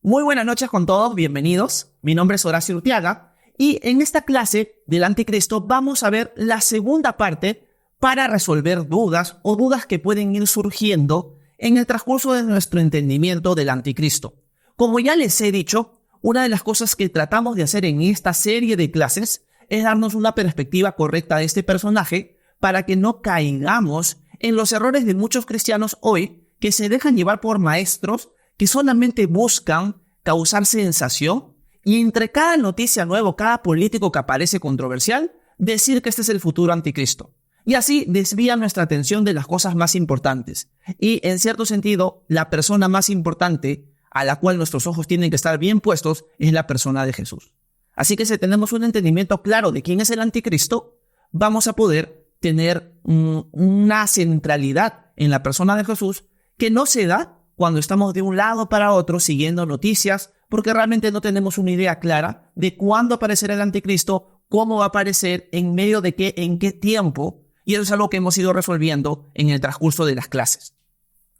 Muy buenas noches con todos, bienvenidos. Mi nombre es Horacio Urteaga y en esta clase del Anticristo vamos a ver la segunda parte para resolver dudas o dudas que pueden ir surgiendo en el transcurso de nuestro entendimiento del Anticristo. Como ya les he dicho, una de las cosas que tratamos de hacer en esta serie de clases es darnos una perspectiva correcta de este personaje para que no caigamos en los errores de muchos cristianos hoy que se dejan llevar por maestros que solamente buscan causar sensación y entre cada noticia nueva, cada político que aparece controversial, decir que este es el futuro anticristo. Y así desvían nuestra atención de las cosas más importantes. Y en cierto sentido, la persona más importante a la cual nuestros ojos tienen que estar bien puestos es la persona de Jesús. Así que si tenemos un entendimiento claro de quién es el anticristo, vamos a poder tener una centralidad en la persona de Jesús que no se da cuando estamos de un lado para otro siguiendo noticias, porque realmente no tenemos una idea clara de cuándo aparecerá el anticristo, cómo va a aparecer, en medio de qué, en qué tiempo, y eso es algo que hemos ido resolviendo en el transcurso de las clases.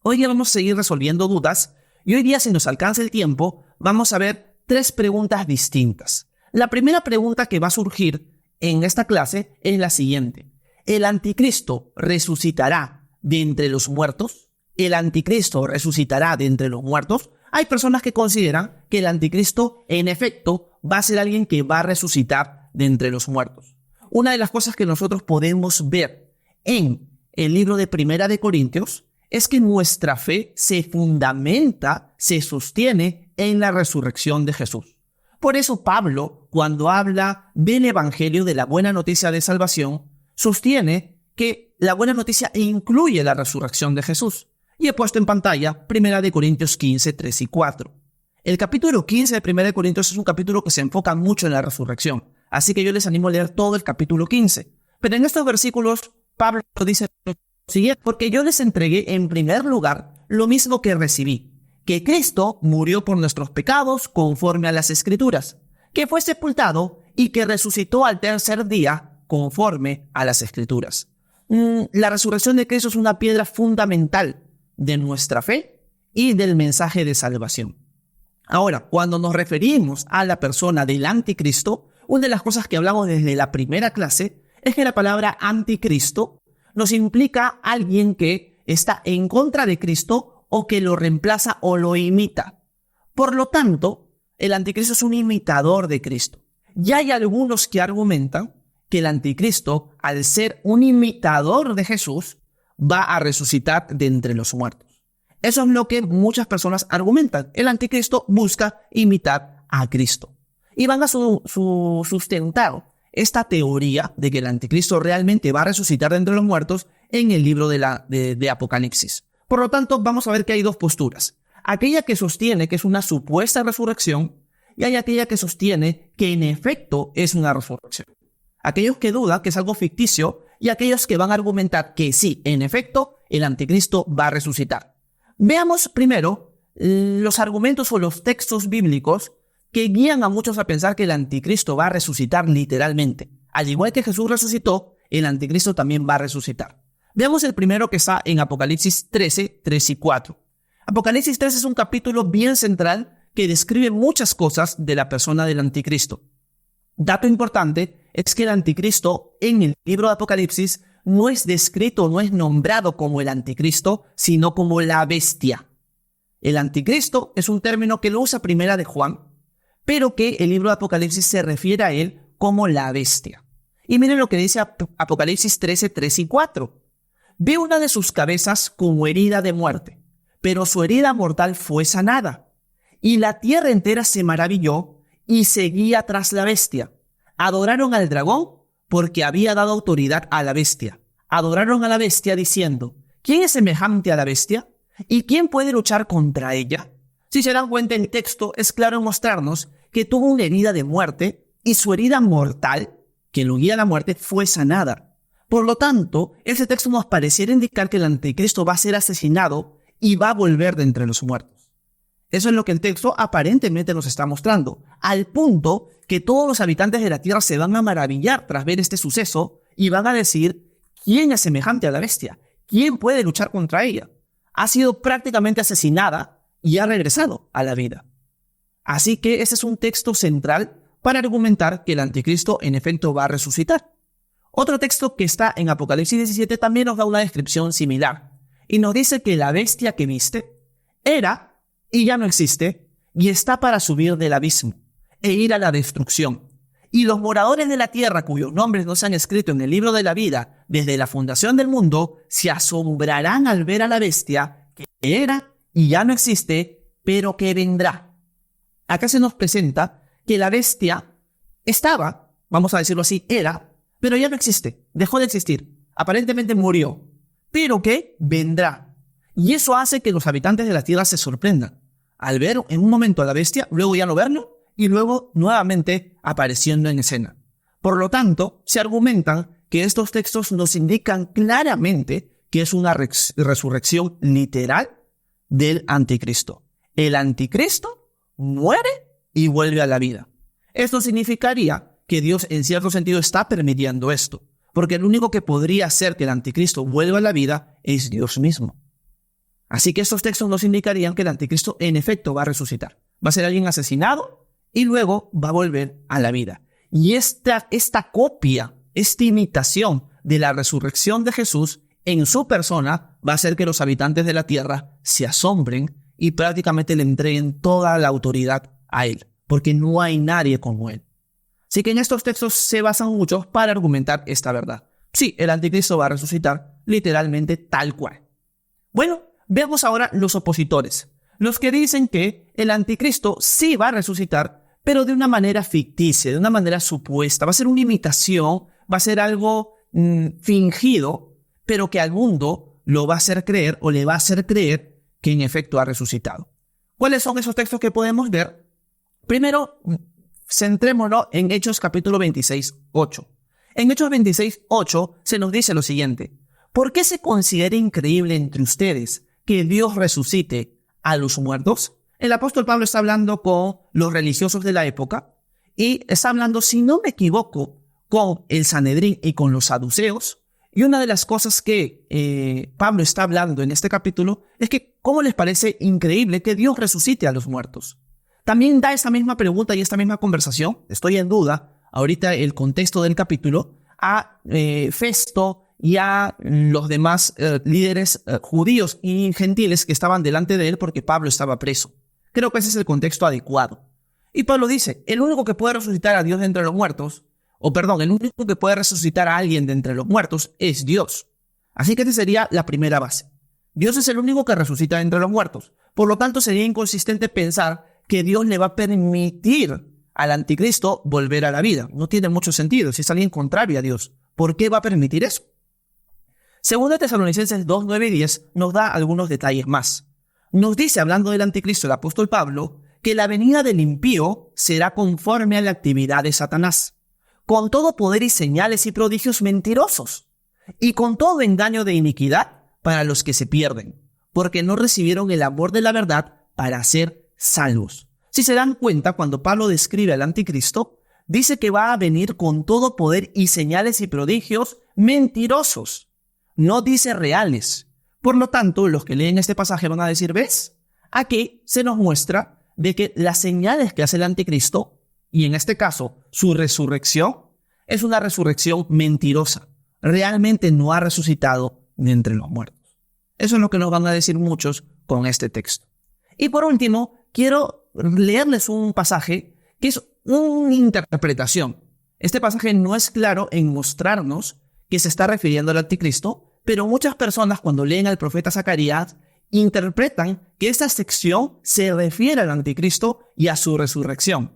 Hoy día vamos a seguir resolviendo dudas, y hoy día, si nos alcanza el tiempo, vamos a ver 3 preguntas distintas. La primera pregunta que va a surgir en esta clase es la siguiente: ¿el anticristo resucitará de entre los muertos? ¿El anticristo resucitará de entre los muertos? Hay personas que consideran que el anticristo, en efecto, va a ser alguien que va a resucitar de entre los muertos. Una de las cosas que nosotros podemos ver en el libro de Primera de Corintios es que nuestra fe se fundamenta, se sostiene en la resurrección de Jesús. Por eso Pablo, cuando habla del evangelio, de la buena noticia de salvación, sostiene que la buena noticia incluye la resurrección de Jesús. Y he puesto en pantalla 1 Corintios 15, 3 y 4. El capítulo 15 de 1 Corintios es un capítulo que se enfoca mucho en la resurrección. Así que yo les animo a leer todo el capítulo 15. Pero en estos versículos, Pablo dice lo siguiente: porque yo les entregué en primer lugar lo mismo que recibí, que Cristo murió por nuestros pecados conforme a las Escrituras, que fue sepultado y que resucitó al tercer día conforme a las Escrituras. La resurrección de Cristo es una piedra fundamental de nuestra fe y del mensaje de salvación. Ahora, cuando nos referimos a la persona del anticristo, una de las cosas que hablamos desde la primera clase es que la palabra anticristo nos implica alguien que está en contra de Cristo o que lo reemplaza o lo imita. Por lo tanto, el anticristo es un imitador de Cristo. Y hay algunos que argumentan que el anticristo, al ser un imitador de Jesús, va a resucitar de entre los muertos. Eso es lo que muchas personas argumentan. El anticristo busca imitar a Cristo. Y van a sustentar esta teoría de que el anticristo realmente va a resucitar de entre los muertos en el libro de Apocalipsis. Por lo tanto, vamos a ver que hay 2 posturas. Aquella que sostiene que es una supuesta resurrección y hay aquella que sostiene que en efecto es una resurrección. Aquellos que dudan que es algo ficticio y aquellos que van a argumentar que sí, en efecto, el anticristo va a resucitar. Veamos primero los argumentos o los textos bíblicos que guían a muchos a pensar que el anticristo va a resucitar literalmente. Al igual que Jesús resucitó, el anticristo también va a resucitar. Veamos el primero, que está en Apocalipsis 13, 3 y 4. Apocalipsis 13 es un capítulo bien central que describe muchas cosas de la persona del anticristo. Dato importante es que el anticristo en el libro de Apocalipsis no es descrito, no es nombrado como el anticristo, sino como la bestia. El anticristo es un término que lo usa Primera de Juan, pero que el libro de Apocalipsis se refiere a él como la bestia. Y miren lo que dice Apocalipsis 13, 3 y 4. Vi una de sus cabezas como herida de muerte, pero su herida mortal fue sanada. Y la tierra entera se maravilló y seguía tras la bestia. Adoraron al dragón porque había dado autoridad a la bestia. Adoraron a la bestia diciendo: ¿quién es semejante a la bestia? ¿Y quién puede luchar contra ella? Si se dan cuenta, el texto es claro en mostrarnos que tuvo una herida de muerte y su herida mortal, que lo guía a la muerte, fue sanada. Por lo tanto, ese texto nos pareciera indicar que el anticristo va a ser asesinado y va a volver de entre los muertos. Eso es lo que el texto aparentemente nos está mostrando, al punto que todos los habitantes de la tierra se van a maravillar tras ver este suceso y van a decir: ¿quién es semejante a la bestia? ¿Quién puede luchar contra ella? Ha sido prácticamente asesinada y ha regresado a la vida. Así que ese es un texto central para argumentar que el anticristo en efecto va a resucitar. Otro texto que está en Apocalipsis 17 también nos da una descripción similar y nos dice que la bestia que viste era y ya no existe y está para subir del abismo e ir a la destrucción. Y los moradores de la tierra cuyos nombres no se han escrito en el libro de la vida desde la fundación del mundo se asombrarán al ver a la bestia que era y ya no existe, pero que vendrá. Acá se nos presenta que la bestia estaba, vamos a decirlo así, era, pero ya no existe, dejó de existir, aparentemente murió, pero que vendrá. Y eso hace que los habitantes de la tierra se sorprendan al ver en un momento a la bestia, luego ya no verlo, y luego nuevamente apareciendo en escena. Por lo tanto, se argumentan que estos textos nos indican claramente que es una resurrección literal del anticristo. El anticristo muere y vuelve a la vida. Esto significaría que Dios en cierto sentido está permitiendo esto, porque el único que podría hacer que el anticristo vuelva a la vida es Dios mismo. Así que estos textos nos indicarían que el anticristo en efecto va a resucitar. Va a ser alguien asesinado y luego va a volver a la vida. Y esta copia, esta imitación de la resurrección de Jesús en su persona va a hacer que los habitantes de la tierra se asombren y prácticamente le entreguen toda la autoridad a él, porque no hay nadie como él. Así que en estos textos se basan muchos para argumentar esta verdad. Sí, el anticristo va a resucitar literalmente tal cual. Bueno, veamos ahora los opositores, los que dicen que el anticristo sí va a resucitar, pero de una manera ficticia, de una manera supuesta. Va a ser una imitación, va a ser algo fingido, pero que al mundo lo va a hacer creer o le va a hacer creer que en efecto ha resucitado. ¿Cuáles son esos textos que podemos ver? Primero, centrémonos en Hechos capítulo 26, 8. En Hechos 26, 8 se nos dice lo siguiente: ¿por qué se considera increíble entre ustedes que Dios resucite a los muertos? El apóstol Pablo está hablando con los religiosos de la época y está hablando, si no me equivoco, con el Sanedrín y con los saduceos. Y una de las cosas que Pablo está hablando en este capítulo es que ¿cómo les parece increíble que Dios resucite a los muertos? También da esta misma pregunta y esta misma conversación, estoy en duda, ahorita el contexto del capítulo, a Festo y a los demás líderes judíos y gentiles que estaban delante de él porque Pablo estaba preso. Creo que ese es el contexto adecuado. Y Pablo dice, el único que puede resucitar a Dios de entre los muertos, el único que puede resucitar a alguien de entre los muertos es Dios. Así que esta sería la primera base. Dios es el único que resucita de entre los muertos. Por lo tanto, sería inconsistente pensar que Dios le va a permitir al anticristo volver a la vida. No tiene mucho sentido, si es alguien contrario a Dios. ¿Por qué va a permitir eso? Segunda Tesalonicenses 2, 9 y 10 nos da algunos detalles más. Nos dice, hablando del anticristo, el apóstol Pablo, que la venida del impío será conforme a la actividad de Satanás, con todo poder y señales y prodigios mentirosos, y con todo engaño de iniquidad para los que se pierden, porque no recibieron el amor de la verdad para ser salvos. Si se dan cuenta, cuando Pablo describe al anticristo, dice que va a venir con todo poder y señales y prodigios mentirosos. No dice reales. Por lo tanto, los que leen este pasaje van a decir, ¿ves? Aquí se nos muestra de que las señales que hace el anticristo, y en este caso su resurrección, es una resurrección mentirosa. Realmente no ha resucitado de entre los muertos. Eso es lo que nos van a decir muchos con este texto. Y por último, quiero leerles un pasaje que es una interpretación. Este pasaje no es claro en mostrarnos que se está refiriendo al anticristo, pero muchas personas cuando leen al profeta Zacarías interpretan que esta sección se refiere al anticristo y a su resurrección.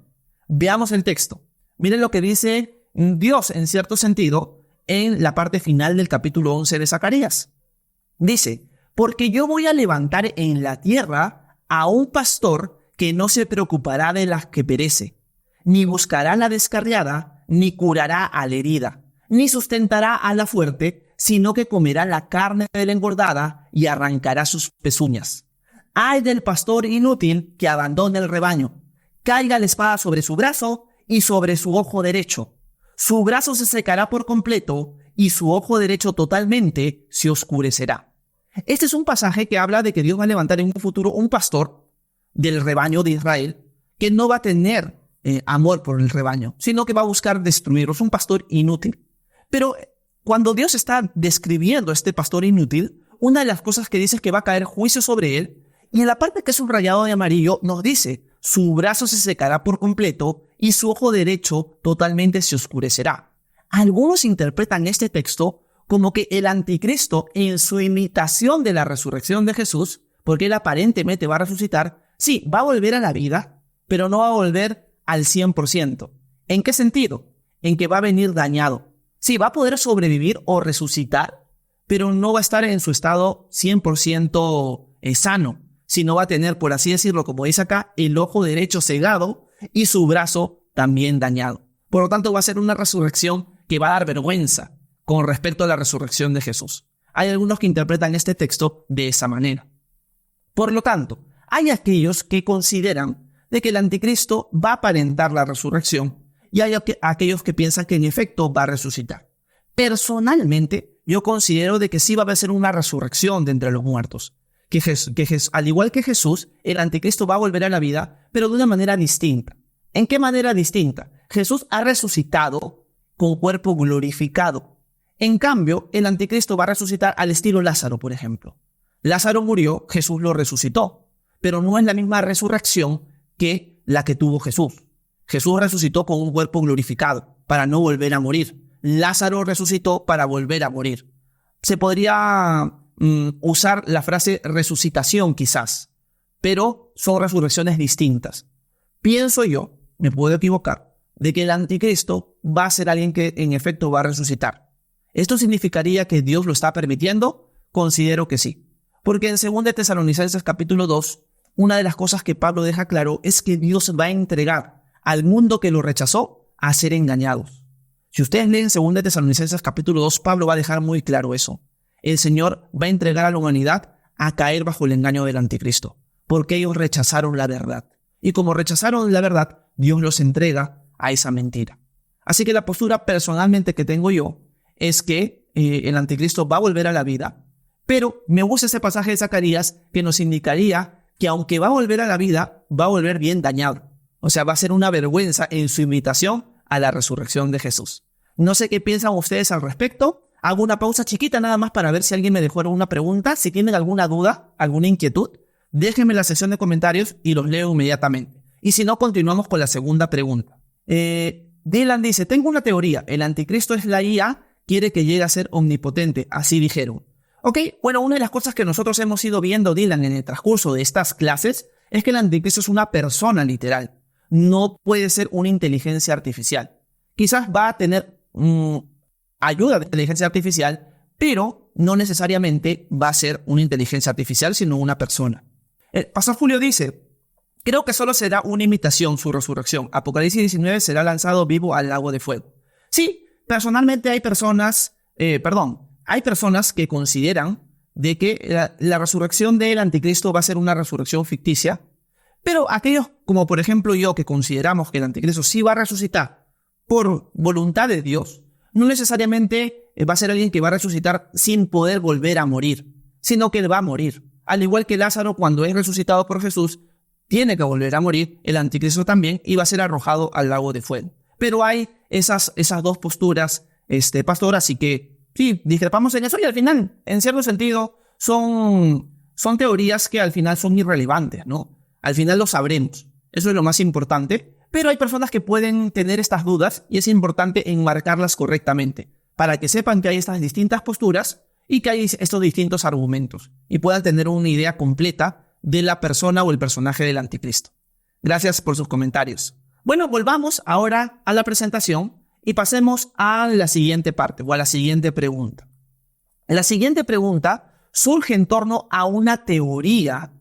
Veamos el texto. Miren lo que dice Dios en cierto sentido en la parte final del capítulo 11 de Zacarías. Dice, porque yo voy a levantar en la tierra a un pastor que no se preocupará de la que perece, ni buscará a la descarriada, ni curará a la herida, ni sustentará a la fuerte, sino que comerá la carne de la engordada y arrancará sus pezuñas. Ay del pastor inútil que abandone el rebaño. Caiga la espada sobre su brazo y sobre su ojo derecho. Su brazo se secará por completo y su ojo derecho totalmente se oscurecerá. Este es un pasaje que habla de que Dios va a levantar en un futuro un pastor del rebaño de Israel que no va a tener amor por el rebaño, sino que va a buscar destruirlos, un pastor inútil. Pero cuando Dios está describiendo a este pastor inútil, una de las cosas que dice es que va a caer juicio sobre él, y en la parte que es subrayado de amarillo nos dice, su brazo se secará por completo y su ojo derecho totalmente se oscurecerá. Algunos interpretan este texto como que el anticristo, en su imitación de la resurrección de Jesús, porque él aparentemente va a resucitar, sí, va a volver a la vida, pero no va a volver al 100%. ¿En qué sentido? En que va a venir dañado. Sí, va a poder sobrevivir o resucitar, pero no va a estar en su estado 100% sano, sino va a tener, por así decirlo, como dice acá, el ojo derecho cegado y su brazo también dañado. Por lo tanto, va a ser una resurrección que va a dar vergüenza con respecto a la resurrección de Jesús. Hay algunos que interpretan este texto de esa manera. Por lo tanto, hay aquellos que consideran de que el anticristo va a aparentar la resurrección y hay aquellos que piensan que en efecto va a resucitar. Personalmente, yo considero de que sí va a ser una resurrección de entre los muertos. Que al igual que Jesús, el anticristo va a volver a la vida, pero de una manera distinta. ¿En qué manera distinta? Jesús ha resucitado con cuerpo glorificado. En cambio, el anticristo va a resucitar al estilo Lázaro, por ejemplo. Lázaro murió, Jesús lo resucitó, pero no es la misma resurrección que la que tuvo Jesús. Jesús resucitó con un cuerpo glorificado para no volver a morir. Lázaro resucitó para volver a morir. Se podría usar la frase resucitación quizás, pero son resurrecciones distintas. Pienso yo, me puedo equivocar, de que el anticristo va a ser alguien que en efecto va a resucitar. ¿Esto significaría que Dios lo está permitiendo? Considero que sí. Porque en 2 Tesalonicenses capítulo 2, una de las cosas que Pablo deja claro es que Dios va a entregar al mundo que lo rechazó a ser engañados. Si ustedes leen 2 Tesalonicenses capítulo 2, Pablo va a dejar muy claro eso. El Señor va a entregar a la humanidad a caer bajo el engaño del anticristo, porque ellos rechazaron la verdad. Y como rechazaron la verdad, Dios los entrega a esa mentira. Así que la postura personalmente que tengo yo es que el anticristo va a volver a la vida, pero me gusta ese pasaje de Zacarías que nos indicaría que aunque va a volver a la vida, va a volver bien dañado. O sea, va a ser una vergüenza en su imitación a la resurrección de Jesús. No sé qué piensan ustedes al respecto. Hago una pausa chiquita nada más para ver si alguien me dejó alguna pregunta. Si tienen alguna duda, alguna inquietud, déjenme en la sección de comentarios y los leo inmediatamente. Y si no, continuamos con la segunda pregunta. Dylan dice, tengo una teoría. El anticristo es la IA, quiere que llegue a ser omnipotente. Así dijeron. Ok, bueno, una de las cosas que nosotros hemos ido viendo, Dylan, en el transcurso de estas clases, es que el anticristo es una persona literal. No puede ser una inteligencia artificial. Quizás va a tener ayuda de inteligencia artificial, pero no necesariamente va a ser una inteligencia artificial, sino una persona. El pastor Julio dice, creo que solo será una imitación su resurrección. Apocalipsis 19 será lanzado vivo al lago de fuego. Sí, personalmente hay personas que consideran de que la resurrección del anticristo va a ser una resurrección ficticia, pero aquellos como por ejemplo yo que consideramos que el anticristo sí va a resucitar por voluntad de Dios, no necesariamente va a ser alguien que va a resucitar sin poder volver a morir, sino que él va a morir. Al igual que Lázaro, cuando es resucitado por Jesús, tiene que volver a morir, el anticristo también, y va a ser arrojado al lago de fuego. Pero hay esas dos posturas, pastor, así que sí, discrepamos en eso y al final, en cierto sentido, son teorías que al final son irrelevantes, ¿no? Al final lo sabremos. Eso es lo más importante. Pero hay personas que pueden tener estas dudas y es importante enmarcarlas correctamente para que sepan que hay estas distintas posturas y que hay estos distintos argumentos y puedan tener una idea completa de la persona o el personaje del anticristo. Gracias por sus comentarios. Bueno, volvamos ahora a la presentación y pasemos a la siguiente parte o a la siguiente pregunta. La siguiente pregunta surge en torno a una teoría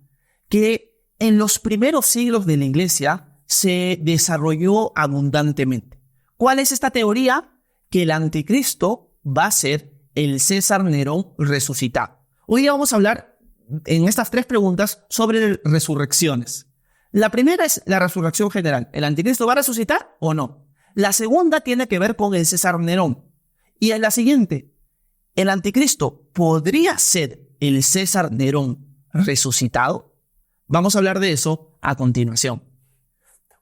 que en los primeros siglos de la Iglesia se desarrolló abundantemente. ¿Cuál es esta teoría? Que el anticristo va a ser el César Nerón resucitado. Hoy día vamos a hablar en estas 3 preguntas sobre resurrecciones. La primera es la resurrección general. ¿El anticristo va a resucitar o no? La segunda tiene que ver con el César Nerón. Y en la siguiente, ¿el anticristo podría ser el César Nerón resucitado? Vamos a hablar de eso a continuación.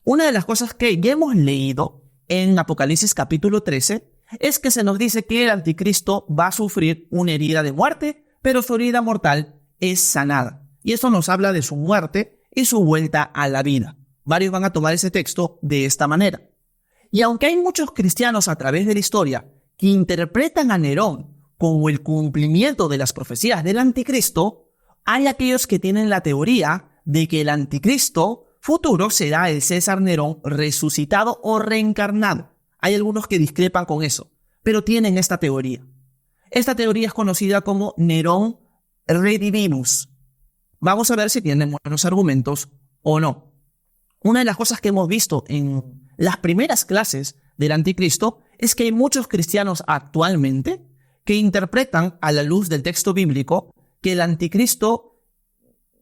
Una de las cosas que ya hemos leído en Apocalipsis capítulo 13 es que se nos dice que el anticristo va a sufrir una herida de muerte, pero su herida mortal es sanada. Y eso nos habla de su muerte y su vuelta a la vida. Varios van a tomar ese texto de esta manera. Y aunque hay muchos cristianos a través de la historia que interpretan a Nerón como el cumplimiento de las profecías del anticristo, hay aquellos que tienen la teoría de que el anticristo futuro será el César Nerón resucitado o reencarnado. Hay algunos que discrepan con eso, pero tienen esta teoría. Esta teoría es conocida como Nerón Redivivus. Vamos a ver si tienen buenos argumentos o no. Una de las cosas que hemos visto en las primeras clases del anticristo es que hay muchos cristianos actualmente que interpretan a la luz del texto bíblico que el anticristo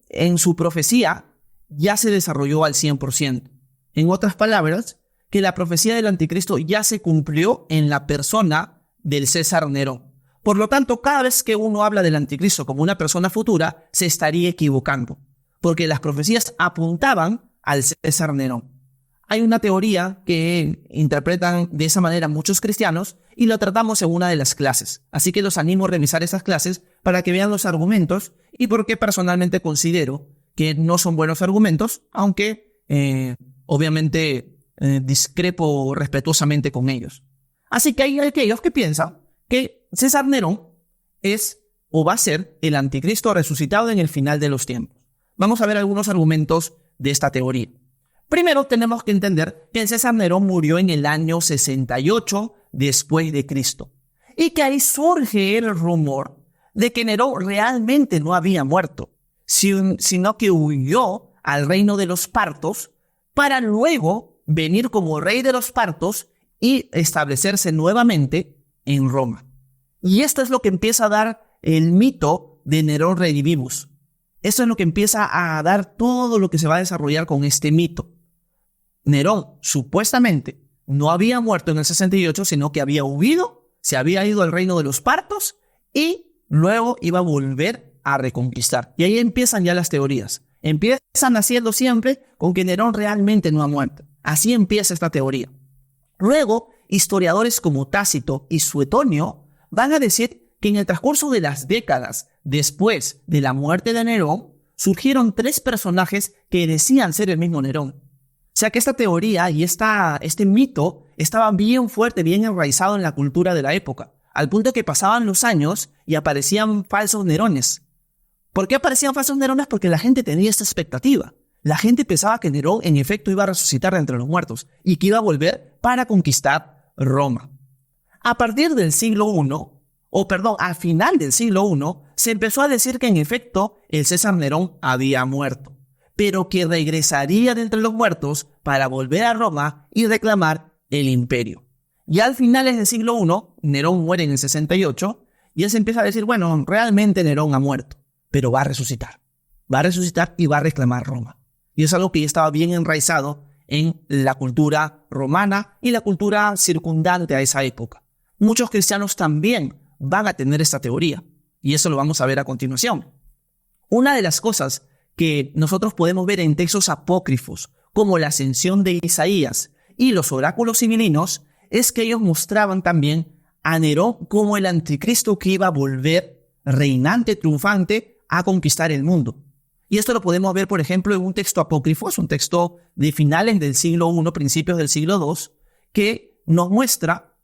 en su profecía ya se desarrolló al 100%. En otras palabras, que la profecía del anticristo ya se cumplió en la persona del César Nerón. Por lo tanto, cada vez que uno habla del anticristo como una persona futura, se estaría equivocando, porque las profecías apuntaban al César Nerón. Hay una teoría que interpretan de esa manera muchos cristianos y lo tratamos en una de las clases. Así que los animo a revisar esas clases para que vean los argumentos y por qué personalmente considero que no son buenos argumentos, aunque obviamente discrepo respetuosamente con ellos. Así que hay aquellos que piensan que César Nerón es o va a ser el anticristo resucitado en el final de los tiempos. Vamos a ver algunos argumentos de esta teoría. Primero tenemos que entender que el César Nerón murió en el año 68 después de Cristo y que ahí surge el rumor de que Nerón realmente no había muerto, sino que huyó al reino de los partos para luego venir como rey de los partos y establecerse nuevamente en Roma. Y esto es lo que empieza a dar el mito de Nerón Redivivus. Eso es lo que empieza a dar todo lo que se va a desarrollar con este mito. Nerón supuestamente no había muerto en el 68, sino que había huido, se había ido al reino de los partos y luego iba a volver a reconquistar. Y ahí empiezan ya las teorías. Empiezan haciendo siempre con que Nerón realmente no ha muerto. Así empieza esta teoría. Luego, historiadores como Tácito y Suetonio van a decir que en el transcurso de las décadas después de la muerte de Nerón, surgieron 3 personajes que decían ser el mismo Nerón. O sea que esta teoría y este mito estaba bien fuerte, bien enraizado en la cultura de la época, al punto que pasaban los años y aparecían falsos Nerones. ¿Por qué aparecían falsos Nerones? Porque la gente tenía esta expectativa. La gente pensaba que Nerón en efecto iba a resucitar de entre los muertos y que iba a volver para conquistar Roma. A partir del siglo I, al final del siglo I, se empezó a decir que en efecto el César Nerón había muerto, pero que regresaría de entre los muertos para volver a Roma y reclamar el imperio. Ya al finales del siglo I, Nerón muere en el 68, y él se empieza a decir, bueno, realmente Nerón ha muerto, pero va a resucitar y va a reclamar Roma. Y es algo que ya estaba bien enraizado en la cultura romana y la cultura circundante a esa época. Muchos cristianos también van a tener esta teoría, y eso lo vamos a ver a continuación. Una de las cosas que nosotros podemos ver en textos apócrifos, como la ascensión de Isaías y los oráculos sibilinos, es que ellos mostraban también a Nerón como el anticristo que iba a volver reinante, triunfante, a conquistar el mundo. Y esto lo podemos ver, por ejemplo, en un texto apócrifo, es un texto de finales del siglo I, principios del siglo II, que nos muestra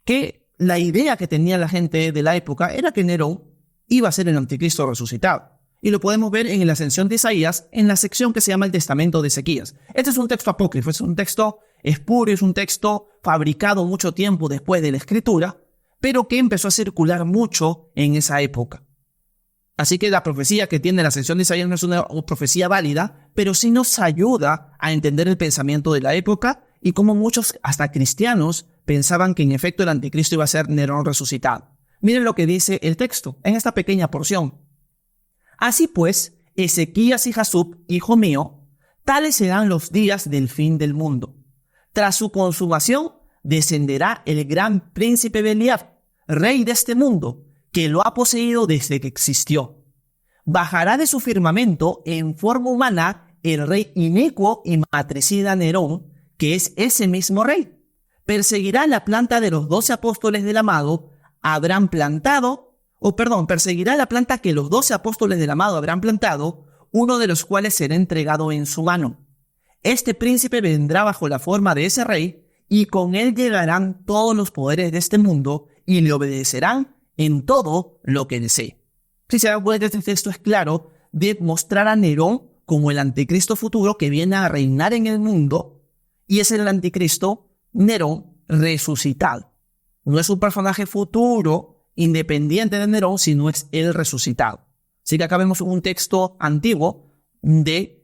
que la idea que tenía la gente de la época era que Nerón iba a ser el anticristo resucitado. Y lo podemos ver en la ascensión de Isaías, en la sección que se llama el Testamento de Ezequías. Este es un texto apócrifo, es un texto espurio, es un texto fabricado mucho tiempo después de la escritura, pero que empezó a circular mucho en esa época. Así que la profecía que tiene la ascensión de Isaías no es una profecía válida, pero sí nos ayuda a entender el pensamiento de la época y cómo muchos, hasta cristianos, pensaban que en efecto el anticristo iba a ser Nerón resucitado. Miren lo que dice el texto en esta pequeña porción. Así pues, Ezequías y Jasub, hijo mío, tales serán los días del fin del mundo. Tras su consumación, descenderá el gran príncipe Beliar, rey de este mundo, que lo ha poseído desde que existió. Bajará de su firmamento en forma humana el rey inicuo y matricida Nerón, que es ese mismo rey. Perseguirá la planta de los 12 apóstoles del amado, perseguirá la planta que los 12 apóstoles del amado habrán plantado, uno de los cuales será entregado en su mano. Este príncipe vendrá bajo la forma de ese rey, y con él llegarán todos los poderes de este mundo, y le obedecerán en todo lo que desee. Si se dan cuenta, este texto es claro de mostrar a Nerón como el anticristo futuro que viene a reinar en el mundo, y es el anticristo Nerón resucitado. No es un personaje futuro independiente de Nerón, sino es el resucitado. Así que acá vemos un texto antiguo de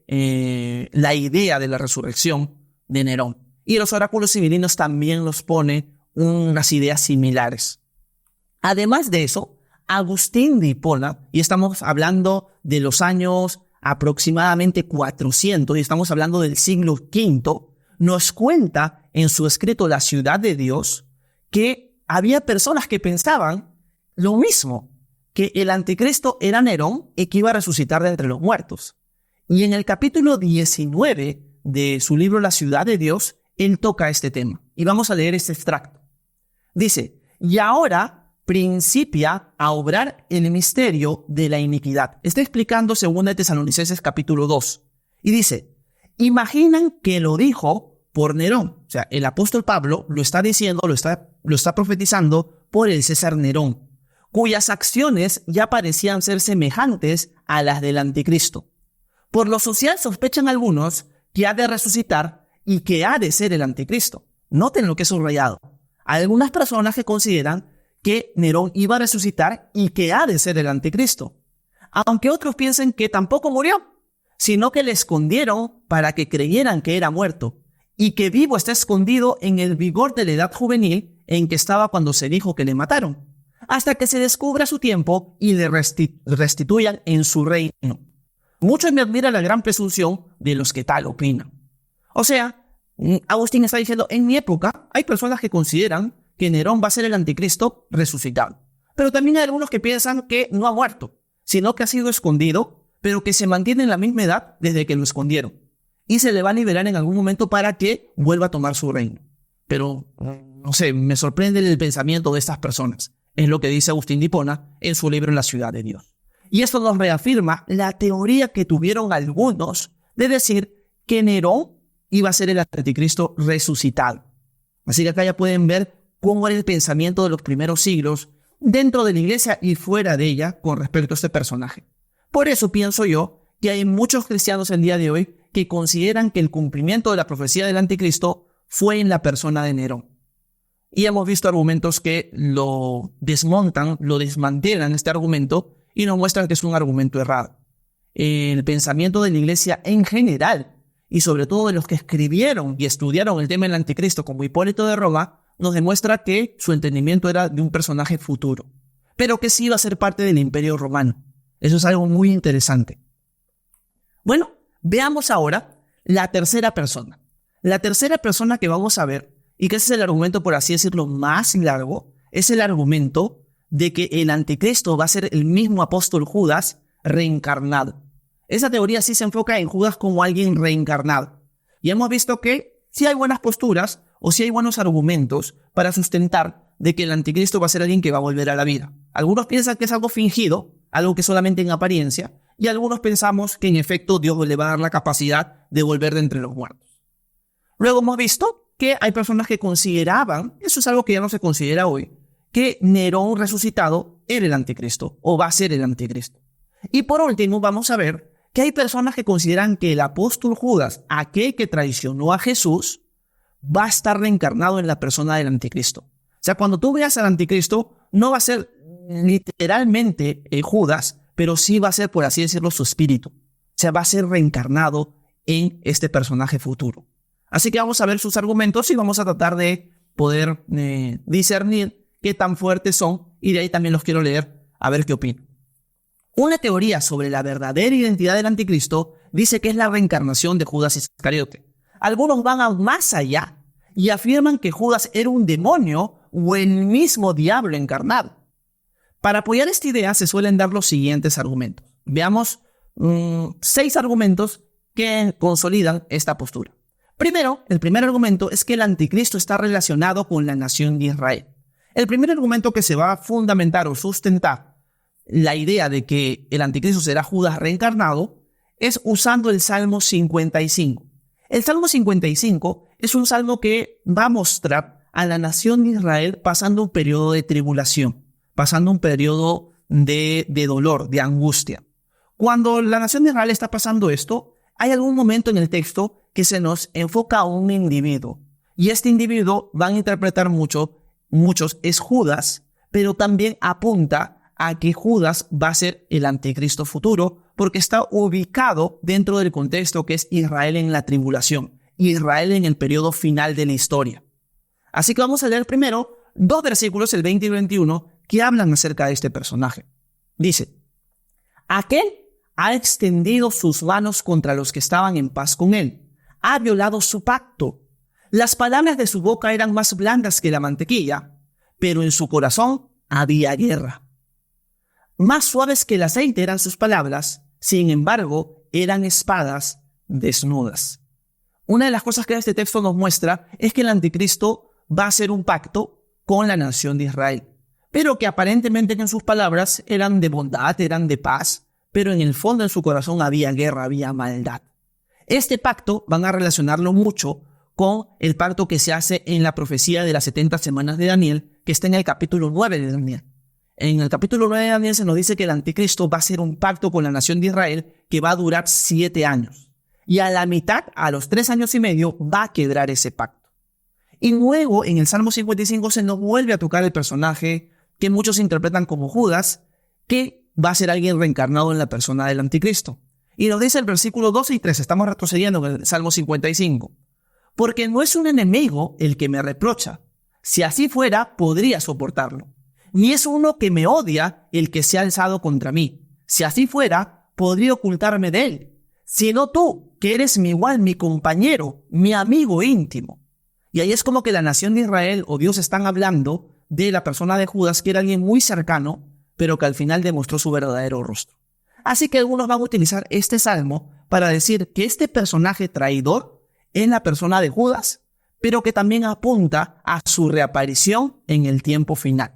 la idea de la resurrección de Nerón. Y los oráculos civilinos también nos ponen unas ideas similares. Además de eso, Agustín de Hipona, y estamos hablando de los años aproximadamente 400, y estamos hablando del siglo V, nos cuenta en su escrito La ciudad de Dios que había personas que pensaban lo mismo, que el anticristo era Nerón y que iba a resucitar de entre los muertos. Y en el capítulo 19 de su libro La ciudad de Dios, él toca este tema. Y vamos a leer este extracto. Dice, y ahora principia a obrar el misterio de la iniquidad. Está explicando 2 Tesalonicenses capítulo 2. Y dice, imaginan que lo dijo por Nerón. O sea, el apóstol Pablo lo está diciendo, lo está profetizando por el César Nerón, cuyas acciones ya parecían ser semejantes a las del anticristo. Por lo social sospechan algunos que ha de resucitar y que ha de ser el anticristo. Noten lo que he subrayado. Hay algunas personas que consideran que Nerón iba a resucitar y que ha de ser el anticristo. Aunque otros piensen que tampoco murió, sino que le escondieron para que creyeran que era muerto, y que vivo está escondido en el vigor de la edad juvenil en que estaba cuando se dijo que le mataron, hasta que se descubra su tiempo y le restituyan en su reino. Muchos me admiran la gran presunción de los que tal opinan. O sea, Agustín está diciendo, en mi época hay personas que consideran que Nerón va a ser el anticristo resucitado. Pero también hay algunos que piensan que no ha muerto, sino que ha sido escondido, pero que se mantiene en la misma edad desde que lo escondieron. Y se le va a liberar en algún momento para que vuelva a tomar su reino. Pero, no sé, me sorprende el pensamiento de estas personas. Es lo que dice Agustín de Hipona en su libro La ciudad de Dios. Y esto nos reafirma la teoría que tuvieron algunos de decir que Nerón iba a ser el anticristo resucitado. Así que acá ya pueden ver cómo era el pensamiento de los primeros siglos dentro de la iglesia y fuera de ella con respecto a este personaje. Por eso pienso yo que hay muchos cristianos el día de hoy que consideran que el cumplimiento de la profecía del anticristo fue en la persona de Nerón. Y hemos visto argumentos que lo desmontan, lo desmantelan este argumento y nos muestran que es un argumento errado. El pensamiento de la iglesia en general, y sobre todo de los que escribieron y estudiaron el tema del anticristo como Hipólito de Roma, nos demuestra que su entendimiento era de un personaje futuro, pero que sí iba a ser parte del Imperio Romano. Eso es algo muy interesante. Bueno, veamos ahora la tercera persona. La tercera persona que vamos a ver, y que ese es el argumento, por así decirlo, más largo, es el argumento de que el anticristo va a ser el mismo apóstol Judas reencarnado. Esa teoría sí se enfoca en Judas como alguien reencarnado. Y hemos visto que sí hay buenas posturas o sí hay buenos argumentos para sustentar de que el anticristo va a ser alguien que va a volver a la vida. Algunos piensan que es algo fingido, algo que solamente en apariencia, y algunos pensamos que en efecto Dios le va a dar la capacidad de volver de entre los muertos. Luego hemos visto que hay personas que consideraban, eso es algo que ya no se considera hoy, que Nerón resucitado era el anticristo o va a ser el anticristo. Y por último vamos a ver que hay personas que consideran que el apóstol Judas, aquel que traicionó a Jesús, va a estar reencarnado en la persona del anticristo. O sea, cuando tú veas al anticristo, no va a ser literalmente Judas, pero sí va a ser, por así decirlo, su espíritu. O sea, va a ser reencarnado en este personaje futuro. Así que vamos a ver sus argumentos y vamos a tratar de poder discernir qué tan fuertes son, y de ahí también los quiero leer a ver qué opinan. Una teoría sobre la verdadera identidad del anticristo dice que es la reencarnación de Judas Iscariote. Algunos van aún más allá y afirman que Judas era un demonio o el mismo diablo encarnado. Para apoyar esta idea se suelen dar los siguientes argumentos. Veamos 6 argumentos que consolidan esta postura. Primero, el primer argumento es que el anticristo está relacionado con la nación de Israel. El primer argumento que se va a fundamentar o sustentar la idea de que el anticristo será Judas reencarnado es usando el Salmo 55. El Salmo 55 es un salmo que va a mostrar a la nación de Israel pasando un periodo de tribulación, pasando un periodo de dolor, de angustia. Cuando la nación de Israel está pasando esto, hay algún momento en el texto que se nos enfoca a un individuo. Y este individuo, van a interpretar muchos, es Judas, pero también apunta a que Judas va a ser el anticristo futuro, porque está ubicado dentro del contexto que es Israel en la tribulación, Israel en el periodo final de la historia. Así que vamos a leer primero 2 versículos, el 20 y el 21, que hablan acerca de este personaje. Dice: aquel ha extendido sus manos contra los que estaban en paz con él, ha violado su pacto. Las palabras de su boca eran más blandas que la mantequilla, pero en su corazón había guerra. Más suaves que el aceite eran sus palabras, sin embargo, eran espadas desnudas. Una de las cosas que este texto nos muestra es que el anticristo va a hacer un pacto con la nación de Israel, pero que aparentemente en sus palabras eran de bondad, eran de paz, pero en el fondo en su corazón había guerra, había maldad. Este pacto van a relacionarlo mucho con el pacto que se hace en la profecía de las 70 semanas de Daniel, que está en el capítulo 9 de Daniel. En el capítulo 9 de Daniel se nos dice que el anticristo va a hacer un pacto con la nación de Israel que va a durar 7 años. Y a la mitad, a los 3 años y medio, va a quebrar ese pacto. Y luego, en el Salmo 55, se nos vuelve a tocar el personaje que muchos interpretan como Judas, que va a ser alguien reencarnado en la persona del anticristo. Y nos dice el versículo 12 y 13, estamos retrocediendo en el Salmo 55. Porque no es un enemigo el que me reprocha. Si así fuera, podría soportarlo. Ni es uno que me odia el que se ha alzado contra mí. Si así fuera, podría ocultarme de él. Sino tú, que eres mi igual, mi compañero, mi amigo íntimo. Y ahí es como que la nación de Israel o Dios están hablando de la persona de Judas, que era alguien muy cercano, pero que al final demostró su verdadero rostro. Así que algunos van a utilizar este salmo para decir que este personaje traidor es la persona de Judas, pero que también apunta a su reaparición en el tiempo final.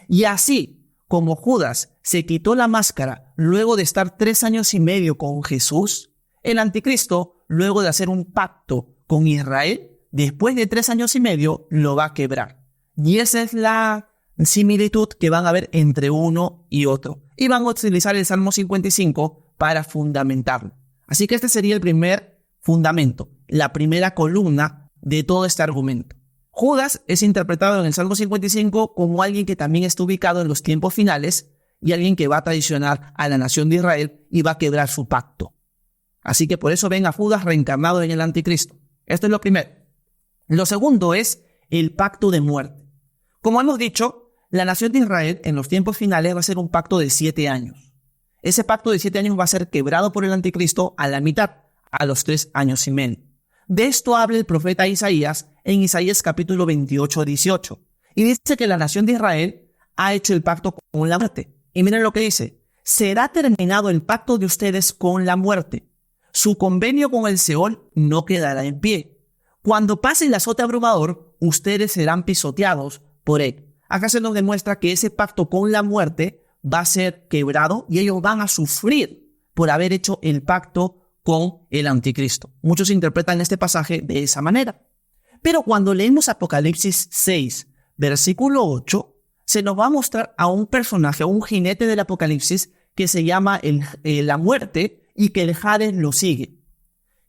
Y así como Judas se quitó la máscara luego de estar 3 años y medio con Jesús, el anticristo, luego de hacer un pacto con Israel, después de 3 años y medio, lo va a quebrar. Y esa es la similitud que van a ver entre uno y otro. Y van a utilizar el Salmo 55 para fundamentarlo. Así que este sería el primer fundamento, la primera columna de todo este argumento. Judas es interpretado en el Salmo 55 como alguien que también está ubicado en los tiempos finales y alguien que va a traicionar a la nación de Israel y va a quebrar su pacto. Así que por eso ven a Judas reencarnado en el anticristo. Esto es lo primero. Lo segundo es el pacto de muerte. Como hemos dicho, la nación de Israel en los tiempos finales va a ser un pacto de 7 años. Ese pacto de 7 años va a ser quebrado por el anticristo a la mitad, a los 3 años y medio. De esto habla el profeta Isaías en Isaías capítulo 28-18. Y dice que la nación de Israel ha hecho el pacto con la muerte. Y miren lo que dice: será terminado el pacto de ustedes con la muerte. Su convenio con el Seol no quedará en pie. Cuando pase el azote abrumador, ustedes serán pisoteados por él. Acá se nos demuestra que ese pacto con la muerte va a ser quebrado y ellos van a sufrir por haber hecho el pacto con el anticristo. Muchos interpretan este pasaje de esa manera. Pero cuando leemos Apocalipsis 6, versículo 8, se nos va a mostrar a un personaje, a un jinete del Apocalipsis que se llama la muerte y que el Hades lo sigue.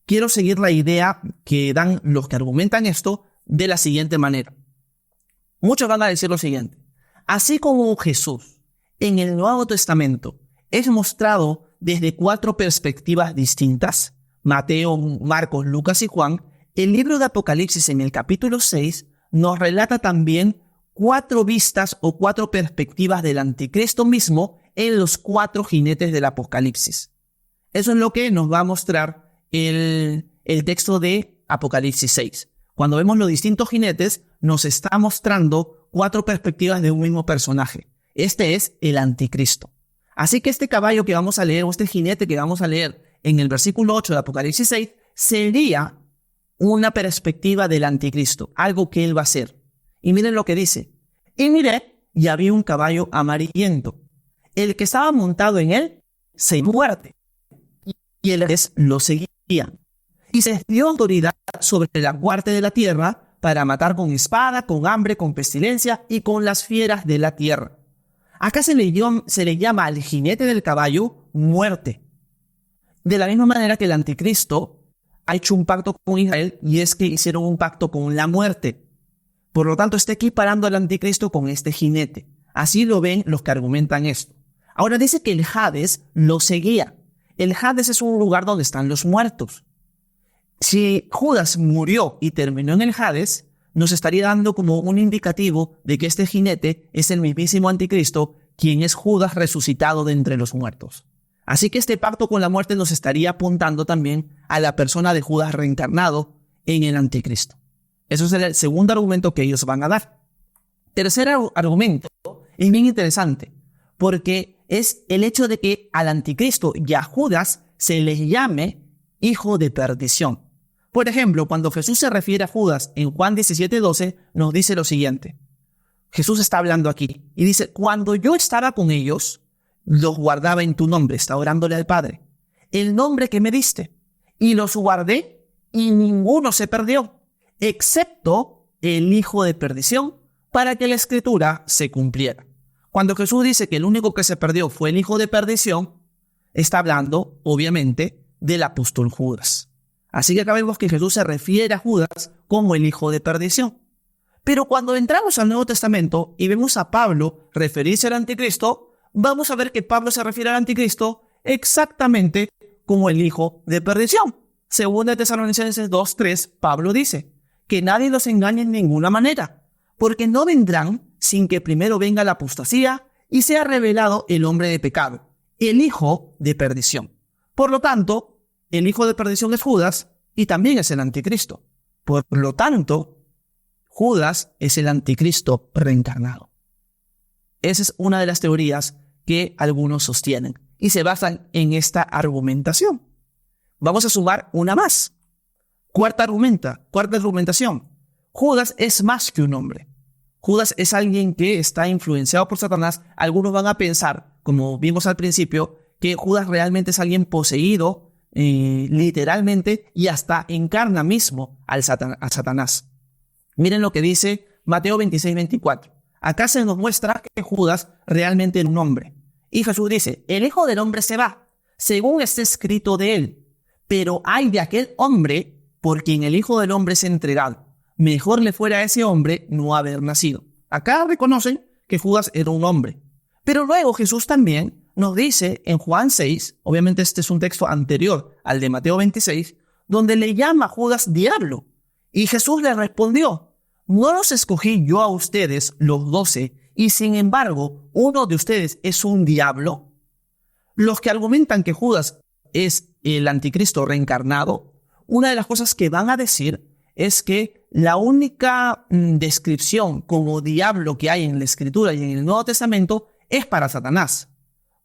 Quiero seguir la idea que dan los que argumentan esto de la siguiente manera. Muchos van a decir lo siguiente: así como Jesús en el Nuevo Testamento es mostrado desde 4 perspectivas distintas, Mateo, Marcos, Lucas y Juan, el libro de Apocalipsis en el capítulo 6 nos relata también 4 vistas o 4 perspectivas del anticristo mismo en los 4 jinetes del Apocalipsis. Eso es lo que nos va a mostrar el texto de Apocalipsis 6. Cuando vemos los distintos jinetes, nos está mostrando 4 perspectivas de un mismo personaje. Este es el anticristo. Así que este caballo que vamos a leer, o este jinete que vamos a leer en el versículo 8 de Apocalipsis 6, sería una perspectiva del anticristo, algo que él va a hacer. Y miren lo que dice. Y miré, y había un caballo amarillento. El que estaba montado en él se muerte, y el que lo seguía. Y se dio autoridad sobre la parte de la tierra para matar con espada, con hambre, con pestilencia y con las fieras de la tierra. Acá se le llama al jinete del caballo muerte. De la misma manera que el anticristo ha hecho un pacto con Israel, y es que hicieron un pacto con la muerte. Por lo tanto, está equiparando al anticristo con este jinete. Así lo ven los que argumentan esto. Ahora dice que el Hades lo seguía. El Hades es un lugar donde están los muertos. Si Judas murió y terminó en el Hades, nos estaría dando como un indicativo de que este jinete es el mismísimo anticristo, quien es Judas resucitado de entre los muertos. Así que este pacto con la muerte nos estaría apuntando también a la persona de Judas reencarnado en el anticristo. Eso es el segundo argumento que ellos van a dar. Tercer argumento es bien interesante, porque es el hecho de que al anticristo y a Judas se les llame hijo de perdición. Por ejemplo, cuando Jesús se refiere a Judas en Juan 17:12, nos dice lo siguiente. Jesús está hablando aquí y dice, cuando yo estaba con ellos, los guardaba en tu nombre, está orándole al Padre, el nombre que me diste, y los guardé y ninguno se perdió, excepto el hijo de perdición, para que la escritura se cumpliera. Cuando Jesús dice que el único que se perdió fue el hijo de perdición, está hablando, obviamente, del apóstol Judas. Así que acá vemos que Jesús se refiere a Judas como el hijo de perdición. Pero cuando entramos al Nuevo Testamento y vemos a Pablo referirse al anticristo, vamos a ver que Pablo se refiere al anticristo exactamente como el hijo de perdición. Según de Tesalonicenses 2:3, Pablo dice que nadie los engañe en ninguna manera, porque no vendrán sin que primero venga la apostasía y sea revelado el hombre de pecado, el hijo de perdición. Por lo tanto, el hijo de perdición es Judas y también es el anticristo. Por lo tanto, Judas es el anticristo reencarnado. Esa es una de las teorías que algunos sostienen y se basan en esta argumentación. Vamos a sumar una más. Cuarta argumentación. Judas es más que un hombre. Judas es alguien que está influenciado por Satanás. Algunos van a pensar, como vimos al principio, que Judas realmente es alguien poseído literalmente y hasta encarna mismo a Satanás. Miren lo que dice Mateo 26:24. Acá se nos muestra que Judas realmente era un hombre. Y Jesús dice, el Hijo del Hombre se va, según está escrito de él. Pero ay de aquel hombre por quien el Hijo del Hombre es entregado. Mejor le fuera a ese hombre no haber nacido. Acá reconocen que Judas era un hombre. Pero luego Jesús también nos dice en Juan 6, obviamente este es un texto anterior al de Mateo 26, donde le llama a Judas diablo. Y Jesús le respondió, ¿no los escogí yo a ustedes, los 12, y sin embargo uno de ustedes es un diablo? Los que argumentan que Judas es el anticristo reencarnado, una de las cosas que van a decir es que la única descripción como diablo que hay en la Escritura y en el Nuevo Testamento es para Satanás.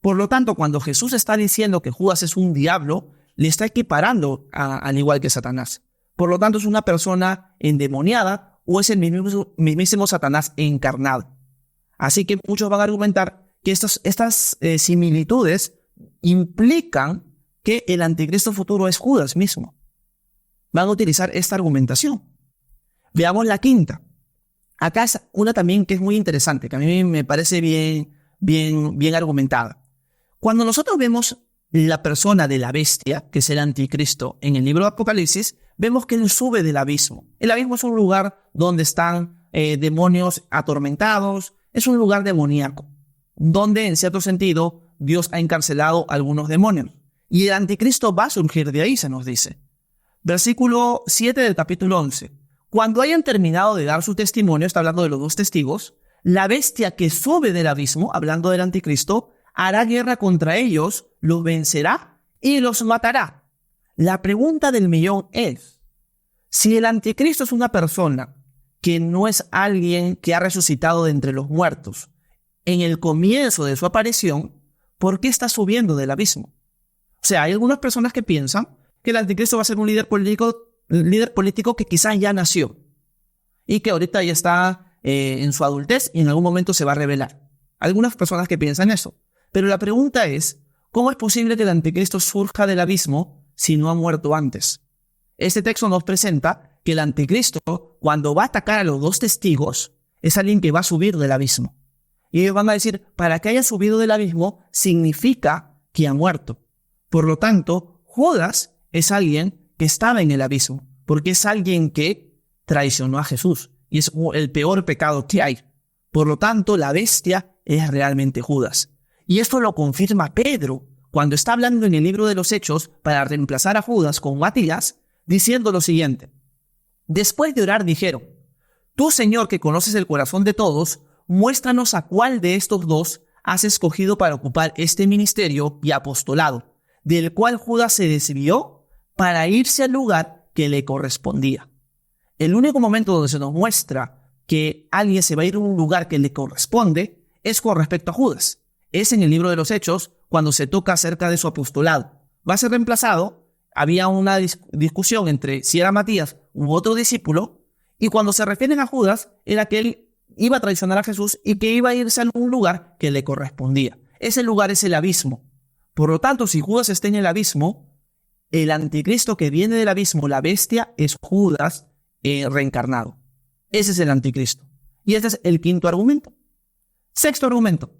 Por lo tanto, cuando Jesús está diciendo que Judas es un diablo, le está equiparando al igual que Satanás. Por lo tanto, es una persona endemoniada o es el mismísimo Satanás encarnado. Así que muchos van a argumentar que estas similitudes implican que el anticristo futuro es Judas mismo. Van a utilizar esta argumentación. Veamos la quinta. Acá es una también que es muy interesante, que a mí me parece bien argumentada. Cuando nosotros vemos la persona de la bestia, que es el anticristo, en el libro de Apocalipsis, vemos que él sube del abismo. El abismo es un lugar donde están demonios atormentados, es un lugar demoníaco, donde en cierto sentido Dios ha encarcelado a algunos demonios. Y el anticristo va a surgir de ahí, se nos dice. Versículo 7 del capítulo 11. Cuando hayan terminado de dar su testimonio, está hablando de los dos testigos, la bestia que sube del abismo, hablando del anticristo, hará guerra contra ellos, los vencerá y los matará. La pregunta del millón es, si el anticristo es una persona que no es alguien que ha resucitado de entre los muertos, en el comienzo de su aparición, ¿por qué está subiendo del abismo? O sea, hay algunas personas que piensan que el anticristo va a ser un líder político que quizás ya nació y que ahorita ya está en su adultez y en algún momento se va a revelar. Algunas personas que piensan eso. Pero la pregunta es, ¿cómo es posible que el anticristo surja del abismo si no ha muerto antes? Este texto nos presenta que el anticristo, cuando va a atacar a los dos testigos, es alguien que va a subir del abismo. Y ellos van a decir, para que haya subido del abismo, significa que ha muerto. Por lo tanto, Judas es alguien que estaba en el abismo, porque es alguien que traicionó a Jesús. Y es el peor pecado que hay. Por lo tanto, la bestia es realmente Judas. Y esto lo confirma Pedro cuando está hablando en el libro de los Hechos para reemplazar a Judas con Matías, diciendo lo siguiente. Después de orar dijeron, tú, Señor, que conoces el corazón de todos, muéstranos a cuál de estos dos has escogido para ocupar este ministerio y apostolado, del cual Judas se desvió para irse al lugar que le correspondía. El único momento donde se nos muestra que alguien se va a ir a un lugar que le corresponde es con respecto a Judas. Es en el libro de los Hechos cuando se toca acerca de su apostolado. Va a ser reemplazado. Había una discusión entre si era Matías u otro discípulo, y cuando se refieren a Judas, era que él iba a traicionar a Jesús y que iba a irse a un lugar que le correspondía. Ese lugar es el abismo. Por lo tanto, si Judas está en el abismo, el anticristo que viene del abismo, la bestia, es Judas reencarnado. Ese es el anticristo. Y este es el quinto argumento. Sexto argumento.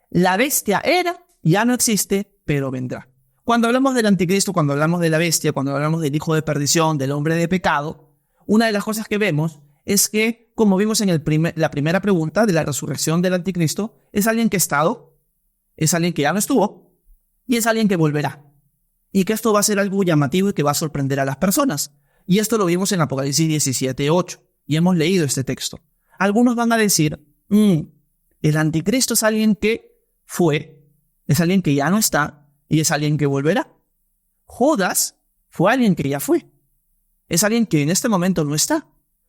La bestia era, ya no existe, pero vendrá. Cuando hablamos del anticristo, cuando hablamos de la bestia, cuando hablamos del hijo de perdición, del hombre de pecado, una de las cosas que vemos es que, como vimos en la primera pregunta de la resurrección del anticristo, es alguien que ha estado, es alguien que ya no estuvo, y es alguien que volverá. Y que esto va a ser algo llamativo y que va a sorprender a las personas. Y esto lo vimos en Apocalipsis 17:8, y hemos leído este texto. Algunos van a decir, el anticristo es alguien que fue, es alguien que ya no está, y es alguien que volverá. Judas fue alguien que ya fue. Es alguien que en este momento no está,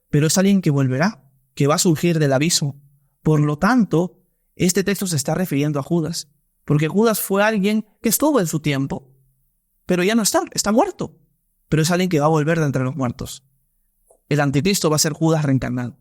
pero es alguien que volverá, que va a surgir del abismo. Por lo tanto, este texto se está refiriendo a Judas, porque Judas fue alguien que estuvo en su tiempo, pero ya no está muerto. Pero es alguien que va a volver de entre los muertos. El anticristo va a ser Judas reencarnado.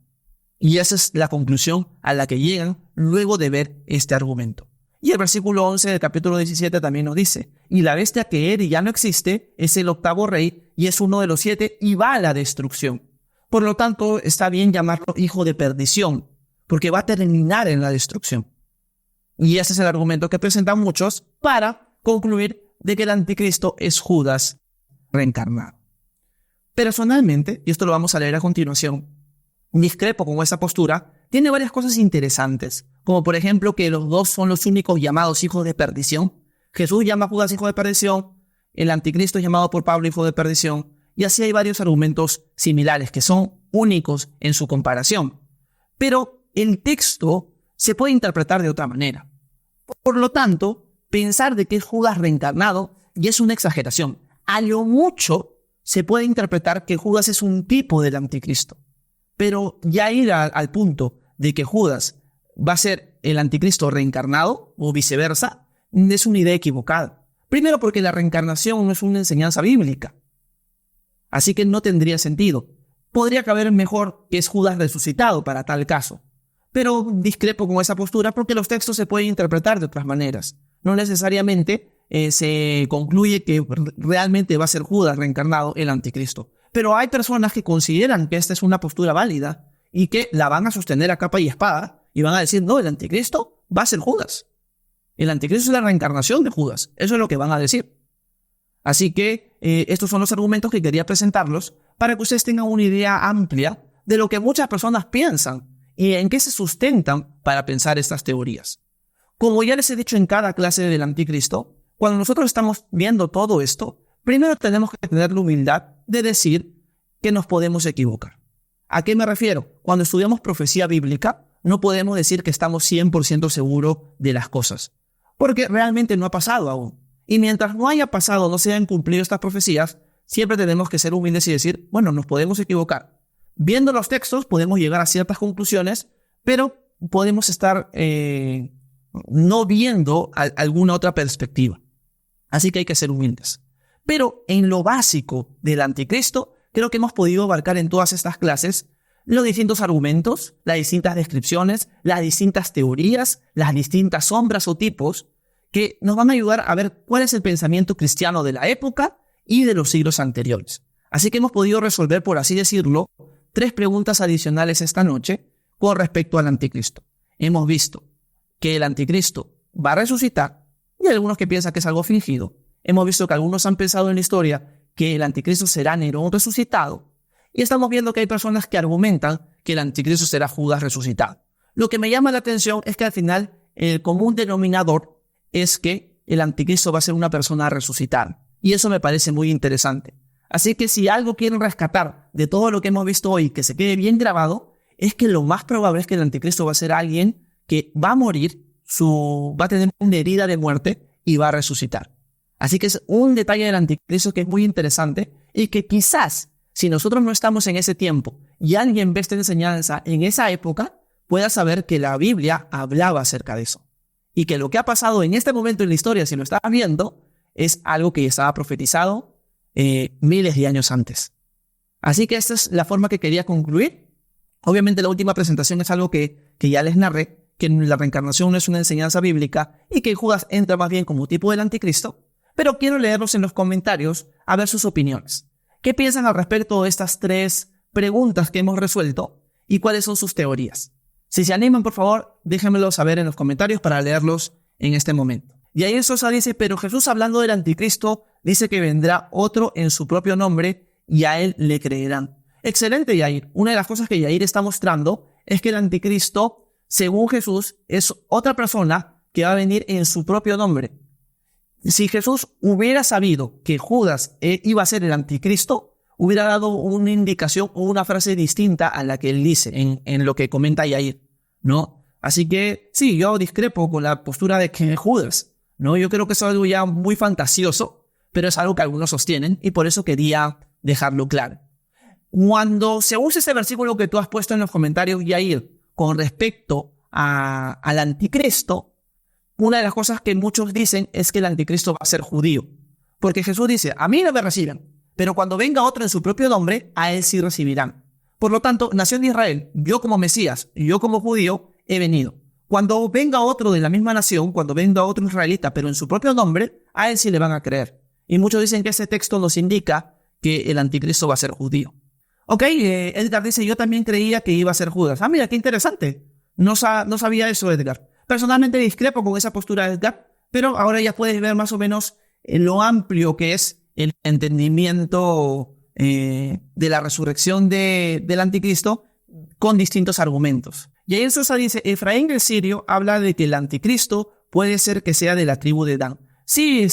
Y esa es la conclusión a la que llegan luego de ver este argumento. Y el versículo 11 del capítulo 17 también nos dice, y la bestia que era y ya no existe es el octavo rey y es uno de los 7 y va a la destrucción. Por lo tanto, está bien llamarlo hijo de perdición, porque va a terminar en la destrucción. Y ese es el argumento que presentan muchos para concluir de que el anticristo es Judas reencarnado. Personalmente, y esto lo vamos a leer a continuación, discrepo con esa postura. Tiene varias cosas interesantes, como por ejemplo que los dos son los únicos llamados hijos de perdición. Jesús llama a Judas hijo de perdición, el anticristo es llamado por Pablo hijo de perdición, y así hay varios argumentos similares que son únicos en su comparación. Pero el texto se puede interpretar de otra manera. Por lo tanto, pensar de que es Judas reencarnado ya es una exageración. A lo mucho se puede interpretar que Judas es un tipo del anticristo. Pero ya ir al punto de que Judas va a ser el anticristo reencarnado o viceversa es una idea equivocada. Primero porque la reencarnación no es una enseñanza bíblica. Así que no tendría sentido. Podría caber mejor que es Judas resucitado para tal caso. Pero discrepo con esa postura porque los textos se pueden interpretar de otras maneras. No necesariamente se concluye que realmente va a ser Judas reencarnado el anticristo. Pero hay personas que consideran que esta es una postura válida y que la van a sostener a capa y espada y van a decir, no, el anticristo va a ser Judas. El anticristo es la reencarnación de Judas. Eso es lo que van a decir. Así que estos son los argumentos que quería presentarlos para que ustedes tengan una idea amplia de lo que muchas personas piensan y en qué se sustentan para pensar estas teorías. Como ya les he dicho en cada clase del anticristo, cuando nosotros estamos viendo todo esto, primero tenemos que tener la humildad de decir que nos podemos equivocar. ¿A qué me refiero? Cuando estudiamos profecía bíblica, no podemos decir que estamos 100% seguros de las cosas, porque realmente no ha pasado aún. Y mientras no haya pasado, no se hayan cumplido estas profecías, siempre tenemos que ser humildes y decir, bueno, nos podemos equivocar. Viendo los textos podemos llegar a ciertas conclusiones, pero podemos estar no viendo alguna otra perspectiva. Así que hay que ser humildes. Pero en lo básico del anticristo, creo que hemos podido abarcar en todas estas clases los distintos argumentos, las distintas descripciones, las distintas teorías, las distintas sombras o tipos que nos van a ayudar a ver cuál es el pensamiento cristiano de la época y de los siglos anteriores. Así que hemos podido resolver, por así decirlo, 3 preguntas adicionales esta noche con respecto al anticristo. Hemos visto que el anticristo va a resucitar y hay algunos que piensan que es algo fingido. Hemos visto que algunos han pensado en la historia que el anticristo será Nerón resucitado. Y estamos viendo que hay personas que argumentan que el anticristo será Judas resucitado. Lo que me llama la atención es que al final el común denominador es que el anticristo va a ser una persona resucitada. Y eso me parece muy interesante. Así que si algo quieren rescatar de todo lo que hemos visto hoy, que se quede bien grabado, es que lo más probable es que el anticristo va a ser alguien que va a morir, va a tener una herida de muerte y va a resucitar. Así que es un detalle del anticristo que es muy interesante y que quizás, si nosotros no estamos en ese tiempo y alguien ve esta enseñanza en esa época, pueda saber que la Biblia hablaba acerca de eso. Y que lo que ha pasado en este momento en la historia, si lo estás viendo, es algo que ya estaba profetizado miles de años antes. Así que esta es la forma que quería concluir. Obviamente la última presentación es algo que ya les narré, que la reencarnación no es una enseñanza bíblica y que Judas entra más bien como tipo del anticristo, pero quiero leerlos en los comentarios a ver sus opiniones. ¿Qué piensan al respecto de estas 3 preguntas que hemos resuelto y cuáles son sus teorías? Si se animan, por favor, déjenmelo saber en los comentarios para leerlos en este momento. Yair Sosa dice, pero Jesús, hablando del anticristo, dice que vendrá otro en su propio nombre y a él le creerán. Excelente, Yair. Una de las cosas que Yair está mostrando es que el anticristo, según Jesús, es otra persona que va a venir en su propio nombre. Si Jesús hubiera sabido que Judas iba a ser el anticristo, hubiera dado una indicación o una frase distinta a la que él dice en lo que comenta Yair, ¿no? Así que sí, yo discrepo con la postura de que Judas, ¿no? Yo creo que eso es algo ya muy fantasioso, pero es algo que algunos sostienen y por eso quería dejarlo claro. Cuando se usa ese versículo que tú has puesto en los comentarios, Yair, con respecto al anticristo, una de las cosas que muchos dicen es que el anticristo va a ser judío. Porque Jesús dice, a mí no me reciben, pero cuando venga otro en su propio nombre, a él sí recibirán. Por lo tanto, nación de Israel, yo como Mesías, yo como judío, he venido. Cuando venga otro de la misma nación, cuando venga otro israelita, pero en su propio nombre, a él sí le van a creer. Y muchos dicen que ese texto nos indica que el anticristo va a ser judío. Ok, Edgar dice, yo también creía que iba a ser Judas. Ah, mira, qué interesante. No sabía eso, Edgar. Personalmente discrepo con esa postura de Edgar, pero ahora ya puedes ver más o menos lo amplio que es el entendimiento de la resurrección del anticristo con distintos argumentos. Yair Sosa dice, Efraín el sirio habla de que el anticristo puede ser que sea de la tribu de Dan. Sí,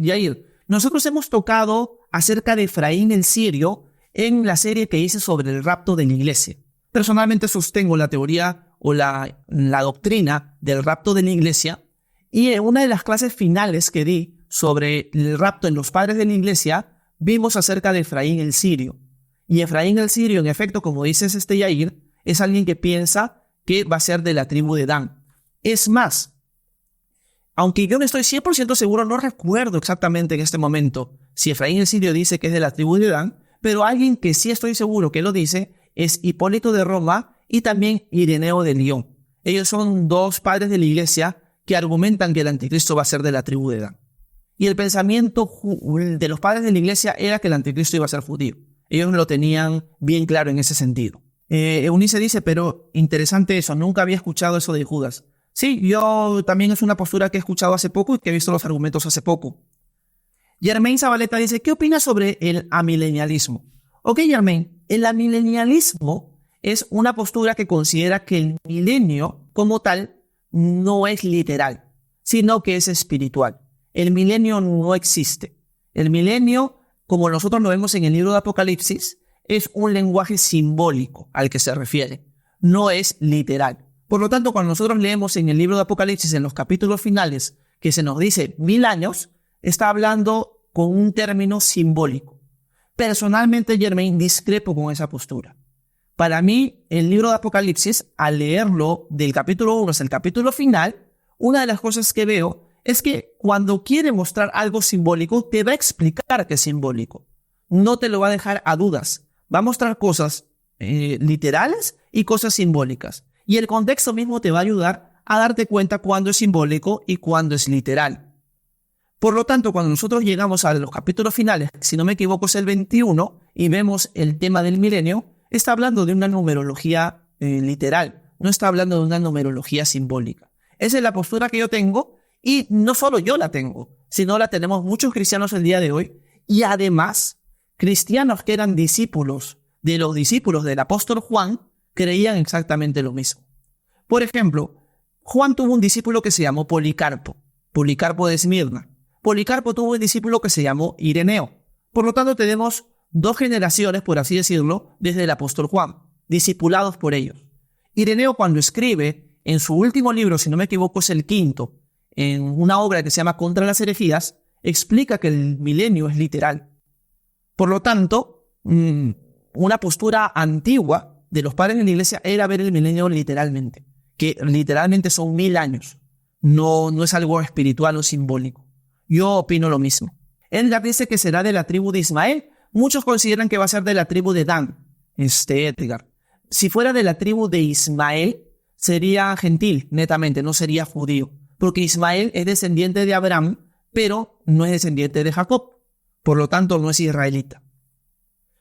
Yair, nosotros hemos tocado acerca de Efraín el sirio en la serie que hice sobre el rapto de la iglesia. Personalmente sostengo la teoría o la doctrina del rapto de la iglesia, y en una de las clases finales que di sobre el rapto en los padres de la iglesia, vimos acerca de Efraín el sirio. Y Efraín el sirio, en efecto, como dices Yair, es alguien que piensa que va a ser de la tribu de Dan. Es más, aunque yo no estoy 100% seguro, no recuerdo exactamente en este momento si Efraín el sirio dice que es de la tribu de Dan, pero alguien que sí estoy seguro que lo dice es Hipólito de Roma y también Ireneo de Lyon. Ellos son 2 padres de la iglesia que argumentan que el anticristo va a ser de la tribu de Dan. Y el pensamiento de los padres de la iglesia era que el anticristo iba a ser judío. Ellos lo tenían bien claro en ese sentido. Eunice dice, pero interesante eso, nunca había escuchado eso de Judas. Sí, yo también es una postura que he escuchado hace poco y que he visto los argumentos hace poco. Germain Zabaleta dice, ¿qué opinas sobre el amilenialismo? Ok, Germain, el amilenialismo es una postura que considera que el milenio como tal no es literal, sino que es espiritual. El milenio no existe. El milenio, como nosotros lo vemos en el libro de Apocalipsis, es un lenguaje simbólico al que se refiere, no es literal. Por lo tanto, cuando nosotros leemos en el libro de Apocalipsis, en los capítulos finales, que se nos dice 1000 años, está hablando con un término simbólico. Personalmente, Germain, discrepo con esa postura. Para mí, el libro de Apocalipsis, al leerlo del capítulo 1 hasta el capítulo final, una de las cosas que veo es que cuando quiere mostrar algo simbólico, te va a explicar que es simbólico. No te lo va a dejar a dudas. Va a mostrar cosas literales y cosas simbólicas. Y el contexto mismo te va a ayudar a darte cuenta cuándo es simbólico y cuándo es literal. Por lo tanto, cuando nosotros llegamos a los capítulos finales, si no me equivoco es el 21, y vemos el tema del milenio, está hablando de una numerología literal, no está hablando de una numerología simbólica. Esa es la postura que yo tengo, y no solo yo la tengo, sino la tenemos muchos cristianos el día de hoy, y además, cristianos que eran discípulos de los discípulos del apóstol Juan, creían exactamente lo mismo. Por ejemplo, Juan tuvo un discípulo que se llamó Policarpo de Esmirna. Policarpo tuvo un discípulo que se llamó Ireneo. Por lo tanto, tenemos dos generaciones, por así decirlo, desde el apóstol Juan, discipulados por ellos. Ireneo, cuando escribe en su último libro, si no me equivoco es el quinto, en una obra que se llama Contra las herejías, explica que el milenio es literal. Por lo tanto, una postura antigua de los padres de la iglesia era ver el milenio literalmente, que literalmente son 1000 años. No es algo espiritual o simbólico. Yo opino lo mismo. Edgar dice que será de la tribu de Ismael. Muchos consideran que va a ser de la tribu de Dan. Edgar. Si fuera de la tribu de Ismael, sería gentil, netamente, no sería judío. Porque Ismael es descendiente de Abraham, pero no es descendiente de Jacob. Por lo tanto, no es israelita.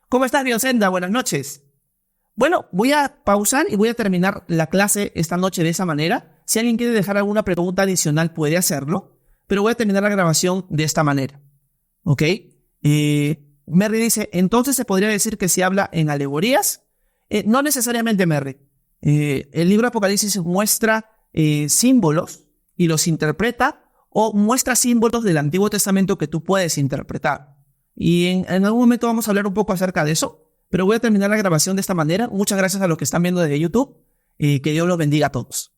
¿Cómo estás, Biosenda? Buenas noches. Bueno, voy a pausar y voy a terminar la clase esta noche de esa manera. Si alguien quiere dejar alguna pregunta adicional, puede hacerlo. Pero voy a terminar la grabación de esta manera. ¿Ok? Merry dice, entonces se podría decir que se habla en alegorías. No necesariamente, Merry. El libro de Apocalipsis muestra símbolos y los interpreta, o muestra símbolos del Antiguo Testamento que tú puedes interpretar. Y en algún momento vamos a hablar un poco acerca de eso, pero voy a terminar la grabación de esta manera. Muchas gracias a los que están viendo desde YouTube y que Dios los bendiga a todos.